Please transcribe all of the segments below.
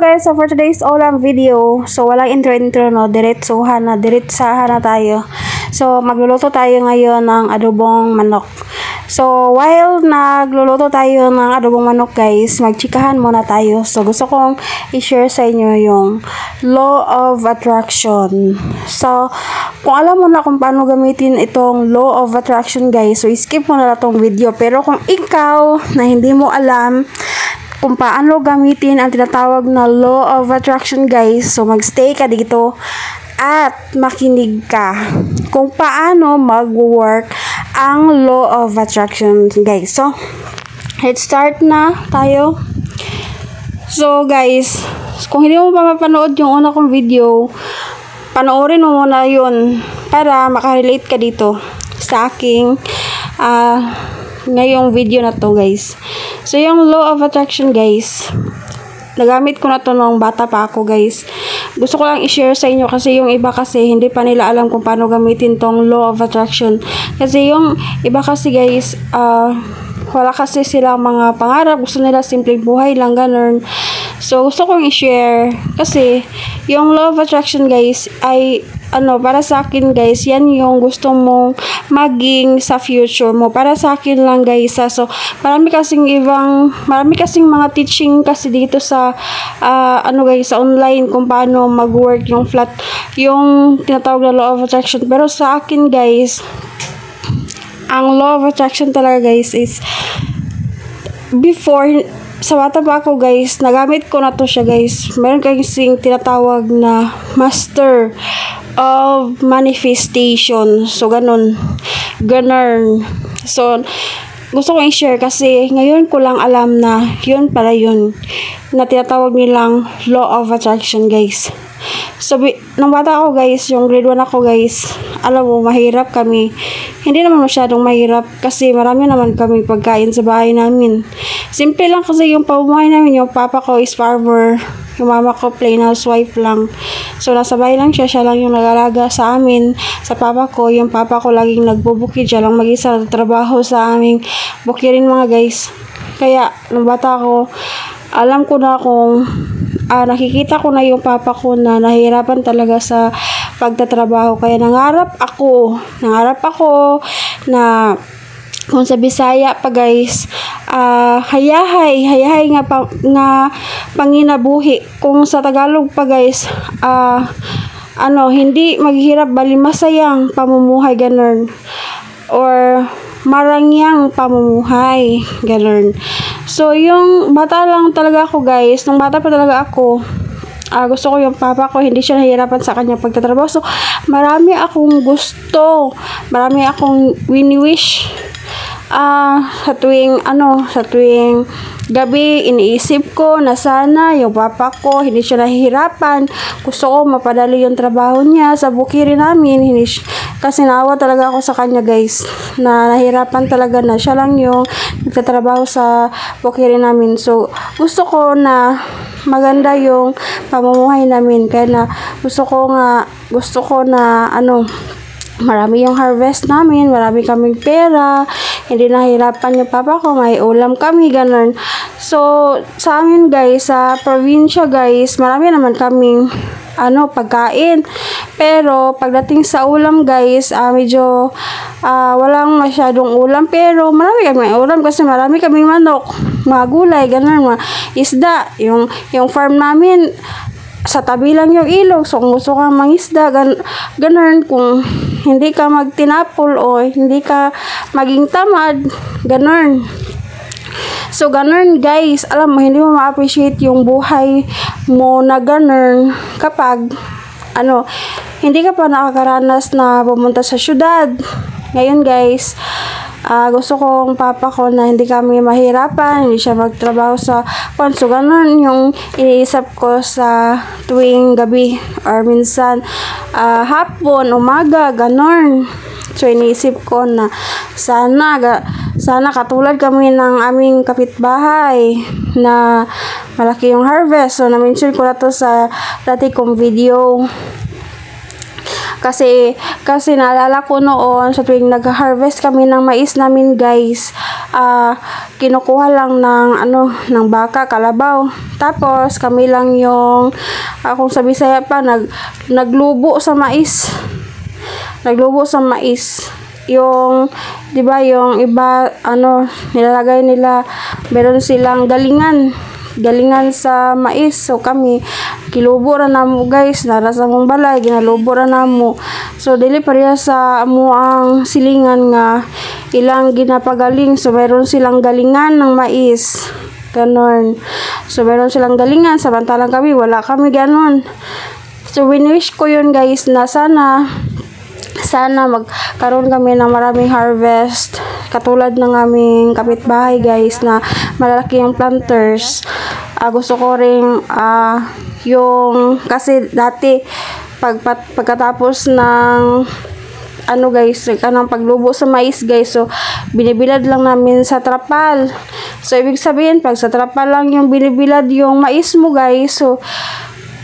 guys, so for today's ulam video, so walang intro no, diretsahan na tayo. So magluluto tayo ngayon ng adobong manok. So while nagluluto tayo ng adobong manok guys, magchikahan muna tayo. So gusto kong i-share sa inyo yung law of attraction. So kung alam mo na kung paano gamitin itong law of attraction guys, so skip mo na itong video. Pero kung ikaw na hindi mo alam kung paano gamitin ang tinatawag na law of attraction guys, so magstay ka dito at makinig ka kung paano mag-work ang law of attraction guys. So let's start na tayo. So guys, kung hindi mo pa mapanood yung una kong video, panoorin mo muna yun para makarelate ka dito sa aking ngayong video na to guys. So yung law of attraction guys, nagamit ko na to nung bata pa ako guys. Gusto ko lang i-share sa inyo kasi yung iba kasi hindi pa nila alam kung paano gamitin tong law of attraction. Kasi yung iba kasi guys, wala kasi silang mga pangarap, gusto nila simpleng buhay lang, ganun. So gusto kong i-share kasi yung law of attraction guys ay para sa akin guys, yan yung gusto mong maging sa future mo. Para sa akin lang guys. So marami kasing mga teaching kasi dito sa guys, sa online kung paano mag-work yung tinatawag na law of attraction. Pero sa akin guys, ang law of attraction talaga guys is before sa bata pa ako guys, nagamit ko na to siya guys. Meron kasing tinatawag na master of manifestation. So ganun. So gusto ko i-share kasi ngayon ko lang alam na yun pala yun na tinatawag nilang law of attraction guys. So nung bata ako guys, yung grade 1 ako guys, alam mo, mahirap kami. Hindi naman masyadong mahirap kasi marami naman kami pagkain sa bahay namin. Simple lang kasi yung pamumuhay namin. Yung papa ko is farmer, yung mama ko plain housewife lang. So nasa bahay lang siya lang yung nag-alaga sa amin. Sa papa ko, yung papa ko laging nagbubukid, siya lang mag-isa trabaho sa aming bukirin mga guys. Kaya nung bata ako, alam ko na kung nakikita ko na yung papa ko na nahihirapan talaga sa pagtatrabaho. Kaya nangarap ako na kung sa Bisaya pa guys, hayahay nga panginabuhi. Kung sa Tagalog pa guys, hindi maghihirap bali masayang pamumuhay, ganun, or marangyang pamumuhay, ganun. So yung bata lang talaga ako guys, nung bata pa talaga ako, gusto ko yung papa ko hindi siya nahihirapan sa kanya pagtatrabaho. So marami akong gusto, marami akong wini-wish sa tuwing gabi, iniisip ko na sana yung papa ko hindi siya nahihirapan. Gusto ko mapadali yung trabaho niya sa bukirin namin. Kasi naawa talaga ako sa kanya guys, na nahirapan talaga na siya lang yung nagtatrabaho sa bukirin namin. So gusto ko na maganda yung pamumuhay namin. Kaya na gusto ko na marami yung harvest namin, marami kaming pera, hindi nahirapan yung papa ko, may ulam kami, ganun. So, sa amin guys, sa probinsya guys, marami naman kaming pagkain. Pero, pagdating sa ulam guys, medyo walang masyadong ulam. Pero, marami kaming ulam kasi marami kaming manok, mga gulay, ganun, mga isda. Yung farm namin, sa tabi lang yung ilog. So kung gusto kang mangisda, ganun, kung hindi ka magtinapol o hindi ka maging tamad, ganun. So ganun guys, alam mo, hindi mo ma-appreciate yung buhay mo na ganun kapag hindi ka pa nakakaranas na pumunta sa syudad. Ngayon guys, gusto kong papa ko na hindi kami mahirapan, hindi siya magtrabaho sa so ganun yung iniisip ko sa tuwing gabi or minsan hapon, umaga, ganun. So iniisip ko na sana katulad kami ng aming kapitbahay na malaki yung harvest. So na-mention ko na to sa dati kong video. Kasi naalala ko noon sa tuwing nag-harvest kami ng mais namin guys, kinukuha lang ng baka, kalabaw. Tapos kami lang yung kung sa Bisaya pa naglubo sa mais. Naglubo sa mais. Yung 'di ba yung iba nilalagay nila, meron silang galingan sa mais. So kami kilubo ra namo guys, nara sa mong balay ginalubo ra namo. So dili pareha sa amo ang silingan nga ilang ginapagaling. So meron silang galingan ng mais, ganon. So meron silang galingan, samantalang kami wala kami ganon. So wini-wish ko yun guys na sana magkaroon kami ng maraming harvest katulad ng aming kapitbahay guys na malalaki yung planters. Gusto ko ring yung kasi dati pagkatapos ng guys, kanang paglubo sa mais guys, so binibilad lang namin sa trapal. So ibig sabihin pag sa trapal lang yung binibilad yung mais mo guys, so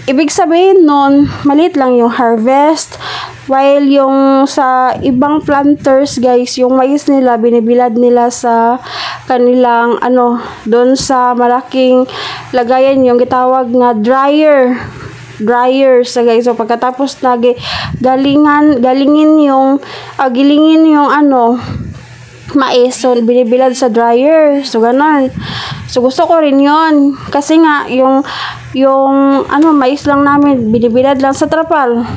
ibig sabihin nun maliit lang yung harvest. While yung sa ibang planters guys, yung mais nila binibilad nila sa kanilang doon sa malaking lagayan, yung gitawag nga dryer sa guys. So pagkatapos gilingin yung mais, so binibilad sa dryer. So ganun. So gusto ko rin yon kasi nga yung mais lang namin binibilad lang sa trapal.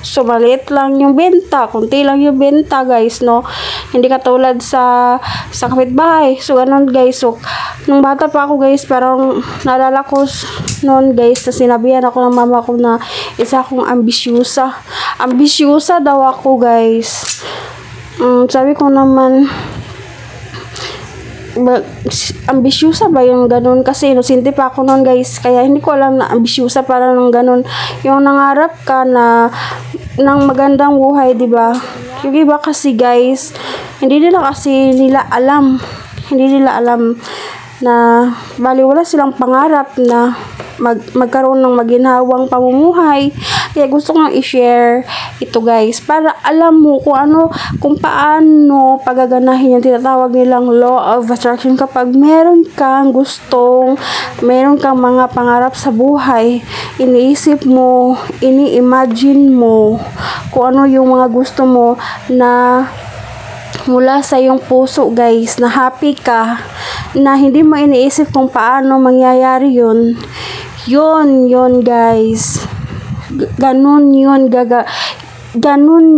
So maliit lang yung benta, konti lang yung benta guys, no. Hindi katulad sa kapitbahay. So ganun guys. So nung bata pa ako guys, parang naalala ko noon guys na sinabihan ako ng mama ko na isa akong ambisyusa. Ambisyusa daw ako guys. Sabi ko naman, ambisyusa ba yung ganun? Kasi inosente pa ako noon guys, kaya hindi ko alam na ambisyusa para ng ganun. Yung nangarap ka na ng magandang buhay, di ba? Yung iba kasi guys, hindi nila alam na bali wala silang pangarap na magkaroon ng maginhawang pamumuhay. Kaya gusto kong i-share ito guys para alam mo kung paano pagaganahin yung tinatawag nilang law of attraction. Kapag meron kang mga pangarap sa buhay, iniisip mo, ini-imagine mo kung ano yung mga gusto mo na mula sa iyong puso guys, na happy ka, na hindi mo iniisip kung paano mangyayari yun guys. Ganun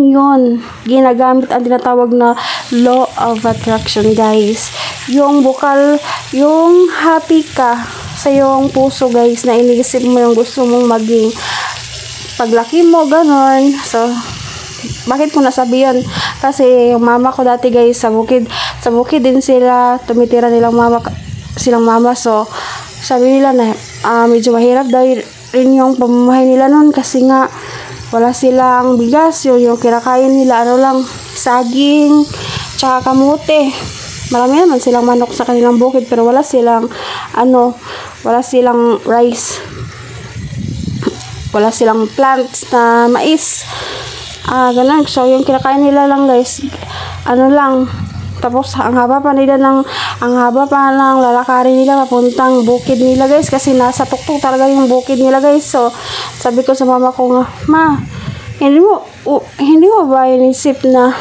yun ginagamit ang tinatawag na law of attraction guys. Yung happy ka sa iyong puso guys, na iniisip mo yung gusto mong maging paglaki mo, ganun. So bakit ko nasabi yun? Kasi yung mama ko dati guys, sa bukid din sila tumitira silang mama. So sabi nila na medyo mahirap daw rin yung pamumuhay nila nun kasi nga wala silang bigas. Yung kinakain nila lang saging tsaka kamote. Marami naman silang manok sa kanilang bukid pero wala silang rice, wala silang plants na mais, ganun. So yung kinakain nila lang guys lang. Tapos ang haba pa ng lalakarin nila papuntang bukid nila guys, kasi nasa tuktok talaga yung bukid nila guys. So sabi ko sa mama ko nga, ma, hindi mo ba inisip na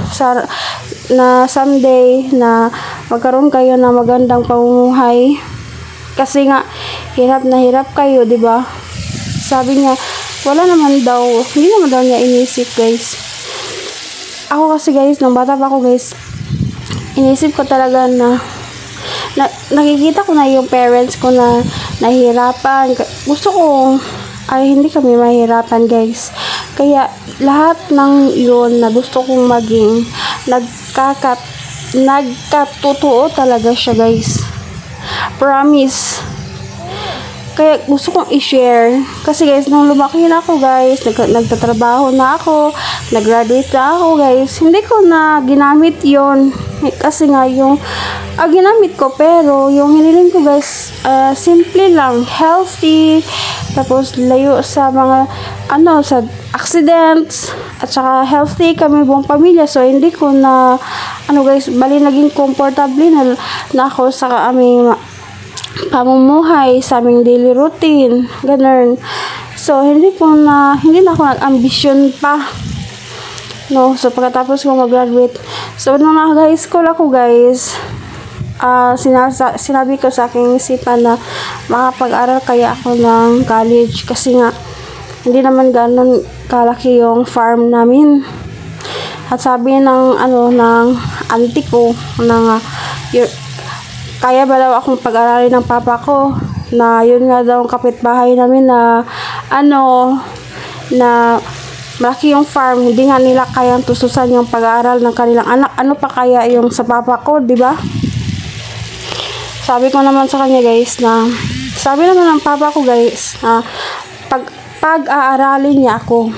someday na magkaroon kayo ng magandang pamumuhay? Kasi nga hirap na hirap kayo, di ba? Sabi niya, hindi naman daw niya inisip guys. Ako kasi guys, nung bata pa ako guys, inisip ko talaga na nakikita ko na yung parents ko na nahihirapan. Gusto ko hindi kami mahirapan guys. Kaya lahat ng yun na gusto kong maging nagkatotoo talaga siya guys. Promise. Kaya gusto kong i-share. Kasi guys, nung lumaki na ako guys, nagtatrabaho na ako, nag-graduate na ako guys, hindi ko na ginamit yon. Kasi nga yung ginamit ko, pero yung hiniling ko guys, simple lang, healthy, tapos layo sa mga sa accidents, at saka healthy kami buong pamilya. So hindi ko na guys, bali naging comfortable na ako sa aming pamumuhay, sa aming daily routine, ganun. So hindi na ako nag-ambisyon pa, no. So pagkatapos ko mag-graduate, so nung nag-high school ako guys, sinabi ko sa aking isipan na makapag-aral kaya ako ng college, kasi nga hindi naman ganun kalaki yung farm namin. At sabi ng auntie ko na kaya ba daw akong pag-aralin ng papa ko, na yun nga daw ang kapitbahay namin na na malaki yung farm, hindi nga nila kayang tustusan yung pag-aaral ng kanilang anak. Ano pa kaya yung sa papa ko, di ba? Sabi ko naman sa kanya guys na, sabi naman ng papa ko guys na pag-aaralin niya ako.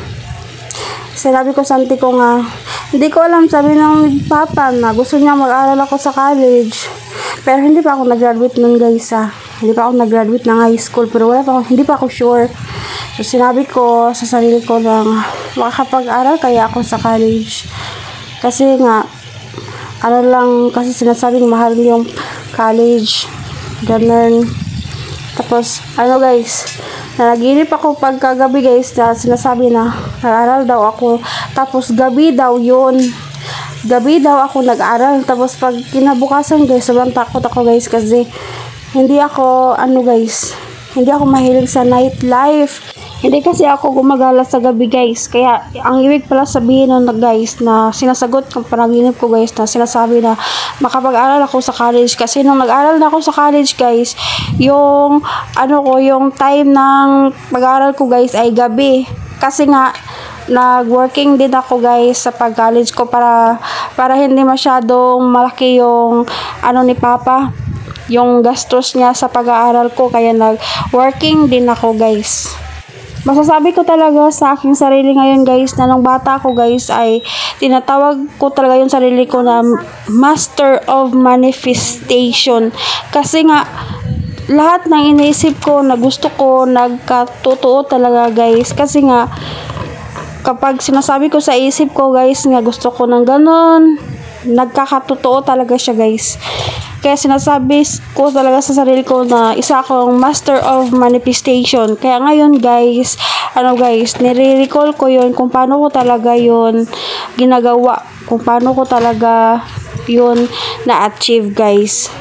Sinabi ko sa auntie ko nga, hindi ko alam, sabi ng papa na gusto niya mag-aral ako sa college. Pero hindi pa ako nag-graduate nun guys Hindi pa ako nag-graduate ng high school, pero hindi pa ako sure. So sinabi ko sa sarili ko na makakapag-aral kaya ako sa college. Kasi nga, kasi sinasabing mahal yung college. Ganun. Tapos, guys, nanaginip ako pagkagabi guys, na sinasabi na nag-aral daw ako. Tapos gabi daw yun. Gabi daw ako nag-aral. Tapos pag kinabukasan guys, sobrang takot ako guys, kasi hindi ako hindi ako mahilig sa nightlife. Hindi kasi ako gumagala sa gabi guys. Kaya ang ibig pala sabihin nun guys, na sinasagot ng panaginip ko guys, na sinasabi na makapag-aral ako sa college. Kasi nung nag-aral na ako sa college guys, yung yung time ng pag-aral ko guys ay gabi. Kasi nga nag-working din ako guys sa pag-college ko, para hindi masyadong malaki yung ni papa, yung gastos niya sa pag-aaral ko. Kaya nag-working din ako guys. Masasabi ko talaga sa aking sarili ngayon guys, na nung bata ko guys ay tinatawag ko talaga yung sarili ko na master of manifestation. Kasi nga lahat ng iniisip ko na gusto ko nagkatotoo talaga guys. Kasi nga kapag sinasabi ko sa isip ko guys nga gusto ko ng ganon, nagkakatotoo talaga siya guys. Kaya sinasabi ko talaga sa sarili ko na isa akong master of manifestation. Kaya ngayon guys, nire-recall ko yun kung paano ko talaga yun ginagawa, kung paano ko talaga yun na-achieve guys.